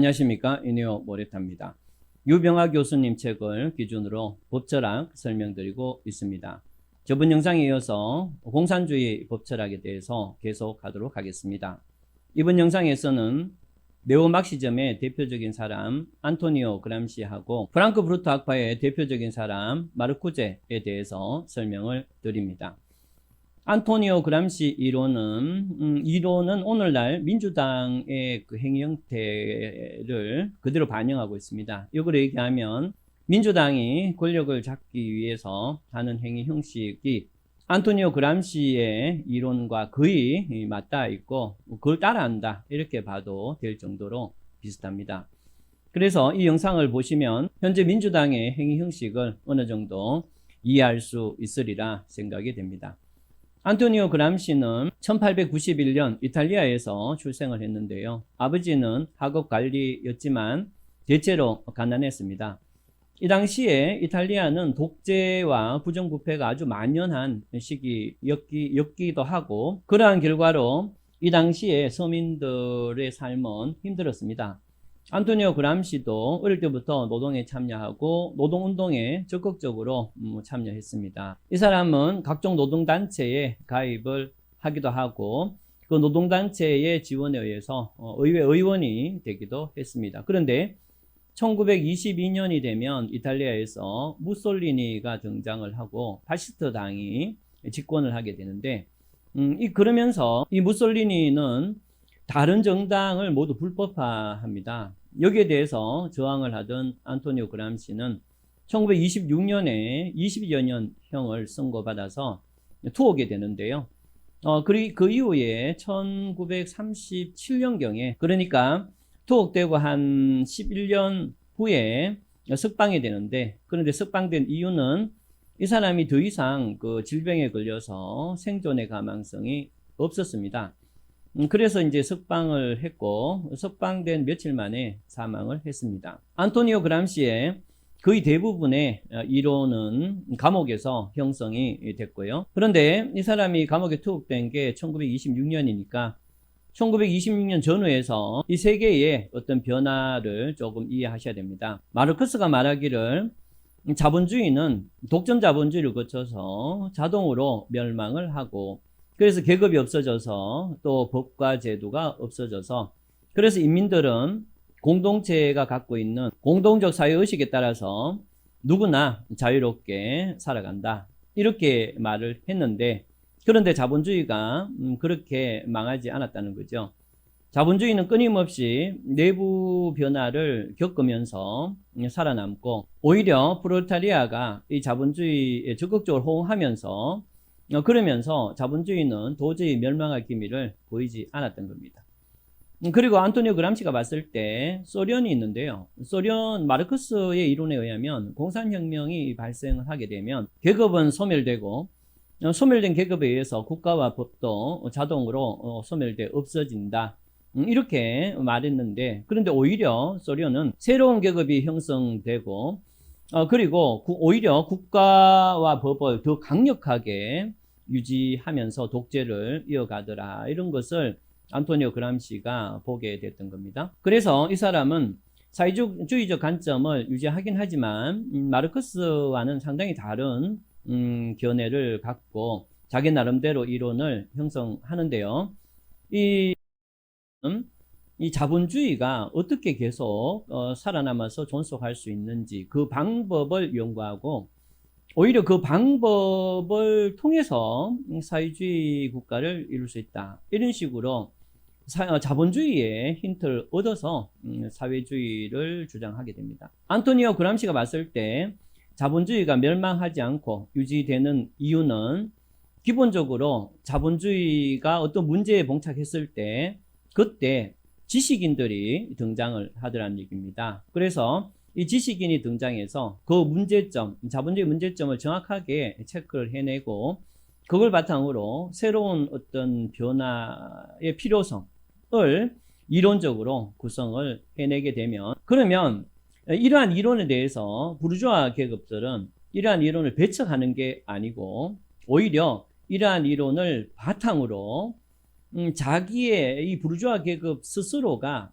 안녕하십니까. 이내오 모레타입니다. 유병아 교수님 책을 기준으로 법철학 설명드리고 있습니다. 저번 영상에 이어서 공산주의 법철학에 대해서 계속하도록 하겠습니다. 이번 영상에서는 네오막시즘의 대표적인 사람 안토니오 그람시하고 프랑크푸르트 학파의 대표적인 사람 마르쿠제에 대해서 설명을 드립니다. 안토니오 그람시 이론은 오늘날 민주당의 그 행위 형태를 그대로 반영하고 있습니다. 이걸 얘기하면 민주당이 권력을 잡기 위해서 하는 행위 형식이 안토니오 그람시의 이론과 거의 맞닿아 있고 그걸 따라한다 이렇게 봐도 될 정도로 비슷합니다. 그래서 이 영상을 보시면 현재 민주당의 행위 형식을 어느 정도 이해할 수 있으리라 생각이 됩니다. 안토니오 그람시는 1891년 이탈리아에서 출생을 했는데요. 아버지는 학업 관리였지만 대체로 가난했습니다. 이 당시에 이탈리아는 독재와 부정부패가 아주 만연한 시기였기도 하고 그러한 결과로 이 당시에 서민들의 삶은 힘들었습니다. 안토니오 그람시도 어릴 때부터 노동에 참여하고 노동운동에 적극적으로 참여했습니다. 이 사람은 각종 노동단체에 가입을 하기도 하고 그 노동단체의 지원에 의해서 의회 의원이 되기도 했습니다. 그런데 1922년이 되면 이탈리아에서 무솔리니가 등장을 하고 파시스트 당이 집권을 하게 되는데 그러면서 이 무솔리니는 다른 정당을 모두 불법화합니다. 여기에 대해서 저항을 하던 안토니오 그람시는 1926년에 20여 년형을 선고받아서 투옥이 되는데요. 그 이후에 1937년경에 그러니까 투옥되고 한 11년 후에 석방이 되는데 그런데 석방된 이유는 이 사람이 더 이상 그 질병에 걸려서 생존의 가망성이 없었습니다. 그래서 이제 석방을 했고 석방된 며칠 만에 사망을 했습니다. 안토니오 그람시의 거의 대부분의 이론은 감옥에서 형성이 됐고요. 그런데 이 사람이 감옥에 투옥된 게 1926년이니까 1926년 전후에서 이 세계의 어떤 변화를 조금 이해하셔야 됩니다. 마르크스가 말하기를 자본주의는 독점 자본주의를 거쳐서 자동으로 멸망을 하고 그래서 계급이 없어져서 또 법과 제도가 없어져서 그래서 인민들은 공동체가 갖고 있는 공동적 사회의식에 따라서 누구나 자유롭게 살아간다 이렇게 말을 했는데 그런데 자본주의가 그렇게 망하지 않았다는 거죠. 자본주의는 끊임없이 내부 변화를 겪으면서 살아남고 오히려 프롤레타리아가 이 자본주의에 적극적으로 호응하면서 그러면서 자본주의는 도저히 멸망할 기미를 보이지 않았던 겁니다. 그리고 안토니오 그람시가 봤을 때 소련이 있는데요. 소련 마르크스의 이론에 의하면 공산혁명이 발생을 하게 되면 계급은 소멸되고 소멸된 계급에 의해서 국가와 법도 자동으로 소멸돼 없어진다. 이렇게 말했는데 그런데 오히려 소련은 새로운 계급이 형성되고 그리고 오히려 국가와 법을 더 강력하게 유지하면서 독재를 이어가더라. 이런 것을 안토니오 그람시가 보게 됐던 겁니다. 그래서 이 사람은 사회주의적 관점을 유지하긴 하지만 마르크스와는 상당히 다른 견해를 갖고 자기 나름대로 이론을 형성하는데요. 이 자본주의가 어떻게 계속 살아남아서 존속할 수 있는지 그 방법을 연구하고 오히려 그 방법을 통해서 사회주의 국가를 이룰 수 있다. 이런 식으로 자본주의의 힌트를 얻어서 사회주의를 주장하게 됩니다. 안토니오 그람시가 봤을 때 자본주의가 멸망하지 않고 유지되는 이유는 기본적으로 자본주의가 어떤 문제에 봉착했을 때 그때 지식인들이 등장을 하더라는 얘기입니다. 그래서 이 지식인이 등장해서 그 문제점, 자본주의 문제점을 정확하게 체크를 해내고 그걸 바탕으로 새로운 어떤 변화의 필요성을 이론적으로 구성을 해내게 되면 그러면 이러한 이론에 대해서 부르주아 계급들은 이러한 이론을 배척하는 게 아니고 오히려 이러한 이론을 바탕으로 자기의 이 부르주아 계급 스스로가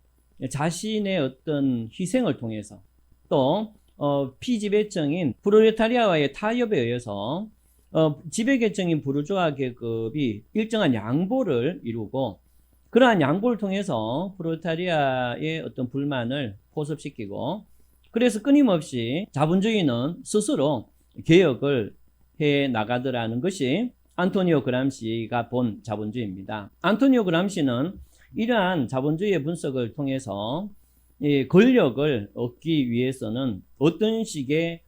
자신의 어떤 희생을 통해서 또 피지배층인 프롤레타리아와의 타협에 의해서 지배계층인 부르주아 계급이 일정한 양보를 이루고 그러한 양보를 통해서 프롤레타리아의 어떤 불만을 포섭시키고 그래서 끊임없이 자본주의는 스스로 개혁을 해 나가더라는 것이 안토니오 그람시가 본 자본주의입니다. 안토니오 그람시는 이러한 자본주의의 분석을 통해서 이 권력을 얻기 위해서는 어떤 식의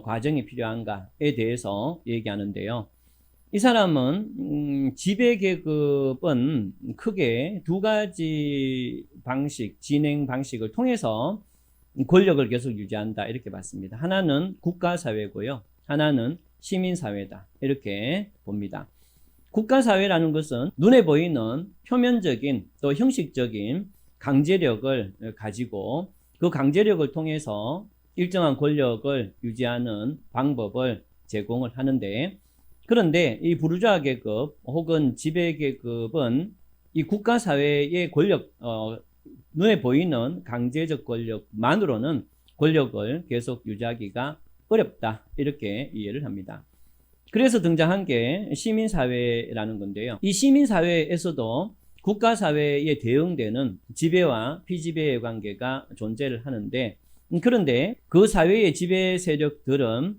과정이 필요한가에 대해서 얘기하는데요. 이 사람은 지배계급은 크게 두 가지 방식, 진행 방식을 통해서 권력을 계속 유지한다 이렇게 봤습니다. 하나는 국가사회고요. 하나는 시민사회다 이렇게 봅니다. 국가사회라는 것은 눈에 보이는 표면적인 또 형식적인 강제력을 가지고 그 강제력을 통해서 일정한 권력을 유지하는 방법을 제공을 하는데 그런데 이 부르주아 계급 혹은 지배계급은 이 국가사회의 권력 눈에 보이는 강제적 권력만으로는 권력을 계속 유지하기가 어렵다 이렇게 이해를 합니다. 그래서 등장한 게 시민사회라는 건데요. 이 시민사회에서도 국가사회에 대응되는 지배와 피지배의 관계가 존재를 하는데 그런데 그 사회의 지배 세력들은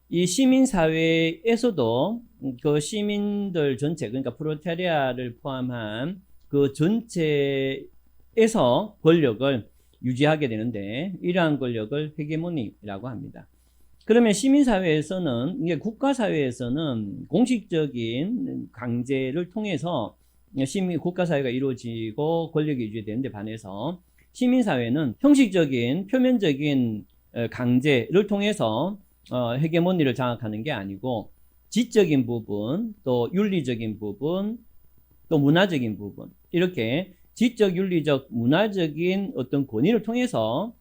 이 시민사회에서도 그 시민들 전체 그러니까 프롤레타리아를 포함한 그 전체에서 권력을 유지하게 되는데 이러한 권력을 헤게모니라고 합니다. 그러면 시민사회에서는 이게 국가사회에서는 공식적인 강제를 통해서 국가사회가 이루어지고 권력이 유지되는 데 반해서 시민사회는 형식적인 표면적인 강제를 통해서 헤게모니를 장악하는 게 아니고 지적인 부분 또 윤리적인 부분 또 문화적인 부분 이렇게 지적 윤리적 문화적인 어떤 권위를 통해서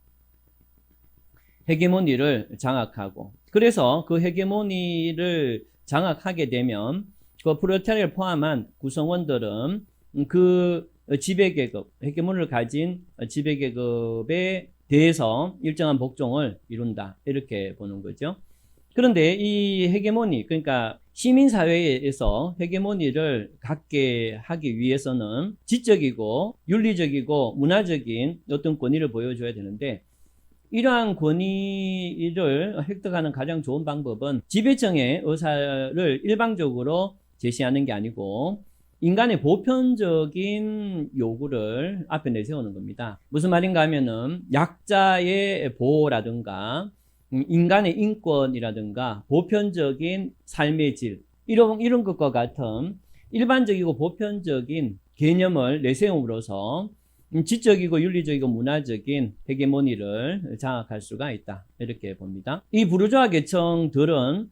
헤게모니를 장악하고 그래서 그 헤게모니를 장악하게 되면 그 프롤레타리아를 포함한 구성원들은 그 지배계급, 헤게모니를 가진 지배계급에 대해서 일정한 복종을 이룬다 이렇게 보는 거죠. 그런데 이 헤게모니 그러니까 시민사회에서 헤게모니를 갖게 하기 위해서는 지적이고 윤리적이고 문화적인 어떤 권위를 보여줘야 되는데 이러한 권위를 획득하는 가장 좋은 방법은 지배층의 의사를 일방적으로 제시하는 게 아니고 인간의 보편적인 요구를 앞에 내세우는 겁니다. 무슨 말인가 하면은 약자의 보호라든가 인간의 인권이라든가 보편적인 삶의 질 이런 것과 같은 일반적이고 보편적인 개념을 내세움으로써 지적이고 윤리적이고 문화적인 헤게모니를 장악할 수가 있다 이렇게 봅니다. 이 부르주아 계층들은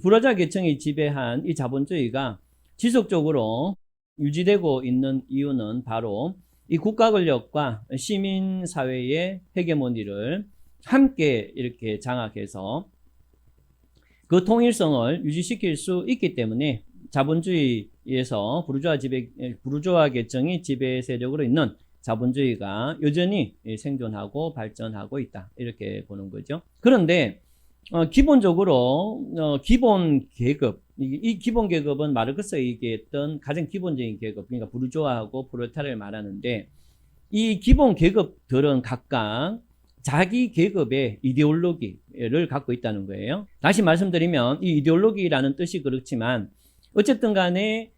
부르주아 계층이 지배한 이 자본주의가 지속적으로 유지되고 있는 이유는 바로 이 국가 권력과 시민 사회의 헤게모니를 함께 이렇게 장악해서 그 통일성을 유지시킬 수 있기 때문에 자본주의에서 부르주아 계층이 지배 세력으로 있는 자본주의가 여전히 생존하고 발전하고 있다 이렇게 보는 거죠. 그런데 기본적으로 기본 계급 이 기본 계급은 마르크스가 얘기했던 가장 기본적인 계급 그러니까 부르주아하고 프롤레타리아를 말하는데 이 기본 계급들은 각각 자기 계급의 이데올로기를 갖고 있다는 거예요. 다시 말씀드리면 이 이데올로기라는 뜻이 그렇지만 어쨌든 간에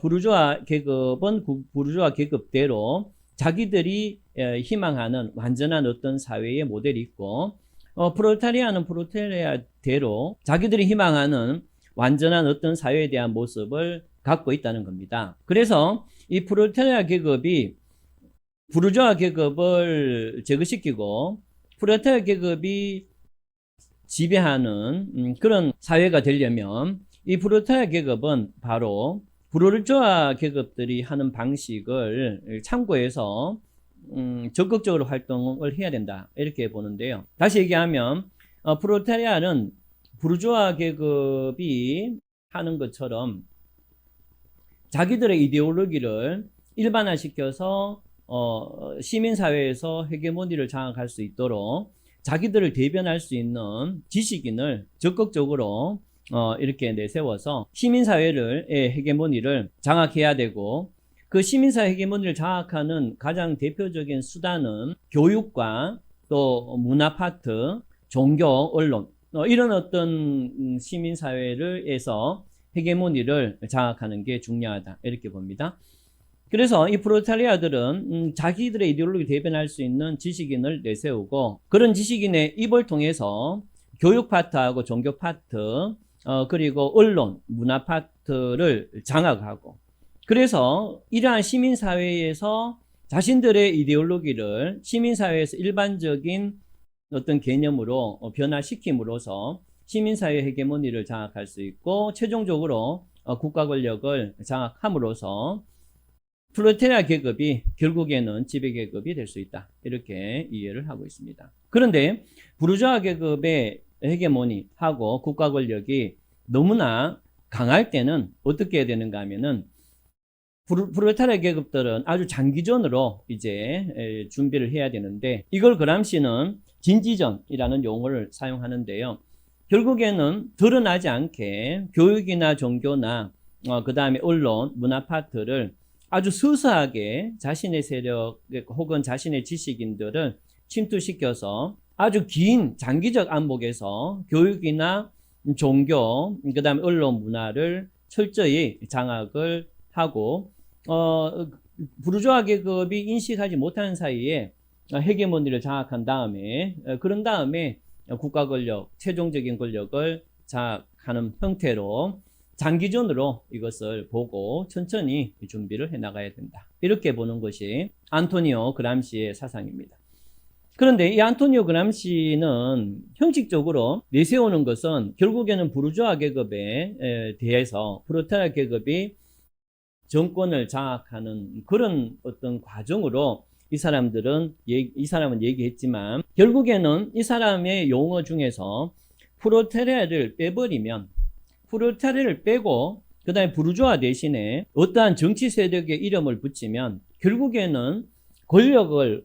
부르주아 계급은 부르주아 계급대로 자기들이 희망하는 완전한 어떤 사회의 모델이 있고 프롤레타리아는 프롤레타리아대로 자기들이 희망하는 완전한 어떤 사회에 대한 모습을 갖고 있다는 겁니다. 그래서 이 프롤레타리아 계급이 부르주아 계급을 제거시키고 프롤레타리아 계급이 지배하는 그런 사회가 되려면 이 프롤레타리아 계급은 바로 부르주아 계급들이 하는 방식을 참고해서 적극적으로 활동을 해야 된다 이렇게 보는데요. 다시 얘기하면 프롤레타리아는 부르주아 계급이 하는 것처럼 자기들의 이데올로기를 일반화시켜서 시민사회에서 헤게모니를 장악할 수 있도록 자기들을 대변할 수 있는 지식인을 적극적으로 이렇게 내세워서 시민사회를 헤게모니를 장악해야 되고, 그 시민사회 헤게모니를 장악하는 가장 대표적인 수단은 교육과 또 문화 파트, 종교, 언론, 이런 어떤 시민사회를 해서 헤게모니를 장악하는 게 중요하다, 이렇게 봅니다. 그래서 이 프롤레타리아들은 자기들의 이데올로기를 대변할 수 있는 지식인을 내세우고, 그런 지식인의 입을 통해서 교육 파트하고 종교 파트, 그리고 언론, 문화 파트를 장악하고, 그래서 이러한 시민사회에서 자신들의 이데올로기를 시민사회에서 일반적인 어떤 개념으로 변화시킴으로써 시민사회 헤게모니를 장악할 수 있고, 최종적으로 국가 권력을 장악함으로써 프롤레타리아 계급이 결국에는 지배계급이 될 수 있다, 이렇게 이해를 하고 있습니다. 그런데 부르주아 계급의 헤게모니하고 국가 권력이 너무나 강할 때는 어떻게 해야 되는가 하면은, 프롤레타리아 계급들은 아주 장기전으로 이제 준비를 해야 되는데, 이걸 그람시는 진지전이라는 용어를 사용하는데요. 결국에는 드러나지 않게 교육이나 종교나 그 다음에 언론, 문화 파트를 아주 서서하게 자신의 세력 혹은 자신의 지식인들을 침투시켜서 아주 긴 장기적 안목에서 교육이나 종교, 그 다음에 언론, 문화를 철저히 장악을 하고, 부르주아 계급이 인식하지 못하는 사이에 헤게모니를 장악한 다음에, 그런 다음에 국가 권력, 최종적인 권력을 장악하는 형태로 장기전으로 이것을 보고 천천히 준비를 해 나가야 된다, 이렇게 보는 것이 안토니오 그람시의 사상입니다. 그런데 이 안토니오 그람시는 형식적으로 내세우는 것은 결국에는 부르주아 계급에 대해서 프롤레타리아 계급이 정권을 장악하는 그런 어떤 과정으로 이 사람은 얘기했지만, 결국에는 이 사람의 용어 중에서 프롤레타리아를 빼버리면, 프롤레타리아를 빼고 그 다음에 부르주아 대신에 어떠한 정치 세력의 이름을 붙이면, 결국에는 권력을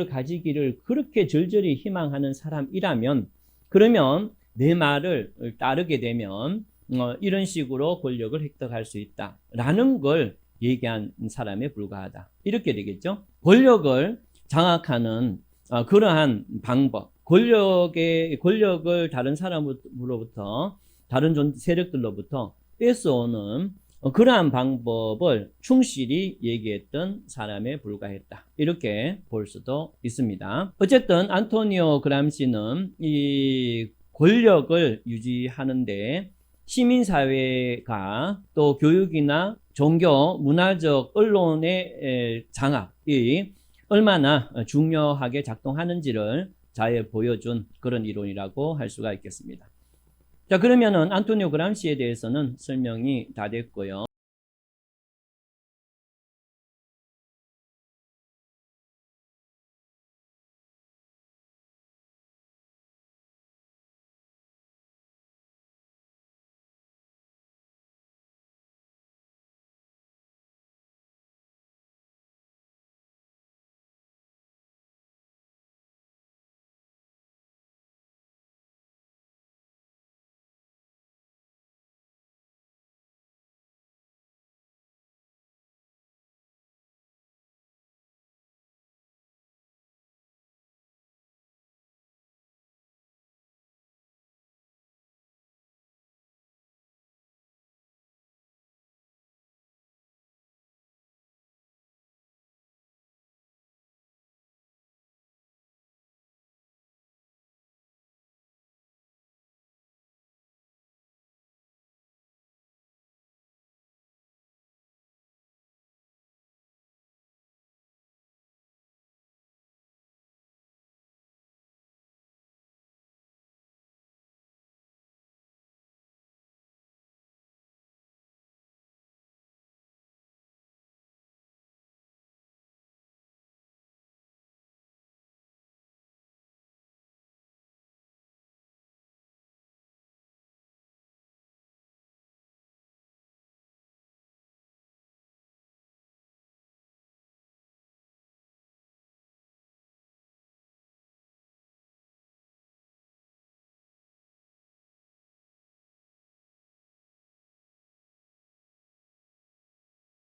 가지기를 그렇게 절절히 희망하는 사람이라면, 그러면 내 말을 따르게 되면 이런 식으로 권력을 획득할 수 있다라는 걸 얘기한 사람에 불과하다, 이렇게 되겠죠. 권력을 장악하는 그러한 방법, 권력을 다른 사람으로부터, 다른 세력들로부터 뺏어오는 그러한 방법을 충실히 얘기했던 사람에 불과했다, 이렇게 볼 수도 있습니다. 어쨌든 안토니오 그람시는 이 권력을 유지하는데 시민사회가 또 교육이나 종교, 문화적, 언론의 장악이 얼마나 중요하게 작동하는지를 잘 보여준 그런 이론이라고 할 수가 있겠습니다. 자, 그러면은 안토니오 그람시에 대해서는 설명이 다 됐고요.